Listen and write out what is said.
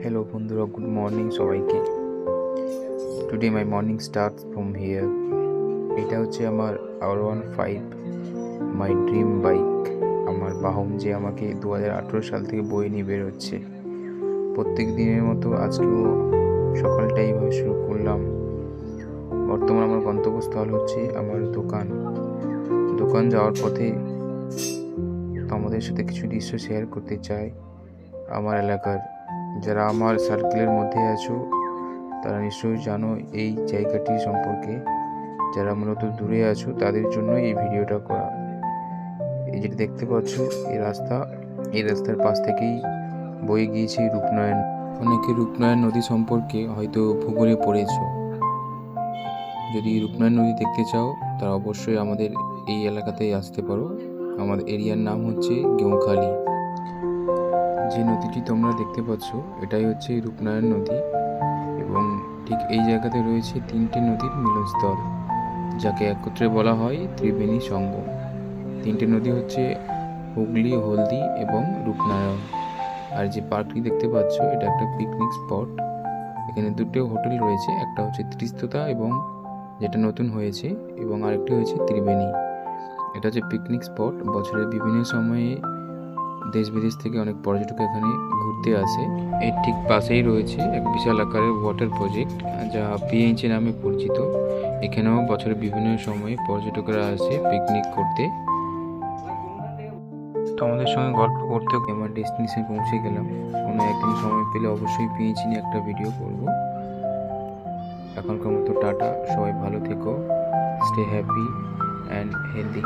Hello বন্ধুরা, good morning সবাইকে। Today my morning starts from here. এটা হচ্ছে আমার R15 মাই ড্রিম বাইক, আমার বাহন যে আমাকে 2018 সাল থেকে বয়ে নিয়ে বেরোচ্ছে। প্রত্যেক দিনের মতো আজকেও সকালটা এইভাবে শুরু করলাম। বর্তমান আমার গন্তব্যস্থল হচ্ছে আমার দোকান যাওয়ার পথে তোমাদের সাথে কিছু দৃশ্য শেয়ার করতে চাই। আমার এলাকার যারা আমার সার্কেলের মধ্যে আছো তারা নিশ্চয়ই জানো এই জায়গাটি সম্পর্কে। যারা মূলত দূরে আছো তাদের জন্য এই ভিডিওটা করা। এই যেটা দেখতে পাচ্ছ এই রাস্তার পাশ থেকেই বয়ে গিয়েছে রূপনারায়ণ। অনেকে রূপনারায়ণ নদী সম্পর্কে হয়তো ভূগোলে পড়েছো। যদি রূপনারায়ণ নদী দেখতে চাও তারা অবশ্যই আমাদের এই এলাকাতেই আসতে পারো। আমাদের এরিয়ার নাম হচ্ছে গেঁওখালি। যে নদীটি তোমরা দেখতে পাচ্ছ এটাই হচ্ছে রূপনারায়ণ নদী, এবং ঠিক এই জায়গাতে রয়েছে তিনটি নদীর মিলনস্থল, যাকে একত্রে বলা হয় ত্রিবেণী সঙ্গম। তিনটে নদী হচ্ছে হুগলি, হলদি এবং রূপনারায়ণ। আর যে পার্কটি দেখতে পাচ্ছ এটা একটা পিকনিক স্পট। এখানে দুটো হোটেল রয়েছে, একটা হচ্ছে ত্রিস্ততা এবং যেটা নতুন হয়েছে, এবং আরেকটি হয়েছে ত্রিবেণী। এটা হচ্ছে পিকনিক স্পট। বছরের বিভিন্ন সময়ে দেশ বিদেশ থেকে অনেক পর্যটক এখানে ঘুরতে আসে। এর ঠিক পাশেই রয়েছে এক বিশাল আকারের ওয়াটার প্রজেক্ট, যা পিএইচএ নামে পরিচিত। এখানেও বছরের বিভিন্ন সময়ে পর্যটকরা আসে পিকনিক করতে। তো আমাদের সঙ্গে গল্প করতে আমার ডেস্টিনেশনে পৌঁছে গেলাম। কোনো একদিন সময় পেলে অবশ্যই পিএইচএ নিয়ে একটা ভিডিও করব। এখনকার মতো টাটা, সবাই ভালো থেকো, স্টে হ্যাপি অ্যান্ড হেলদি।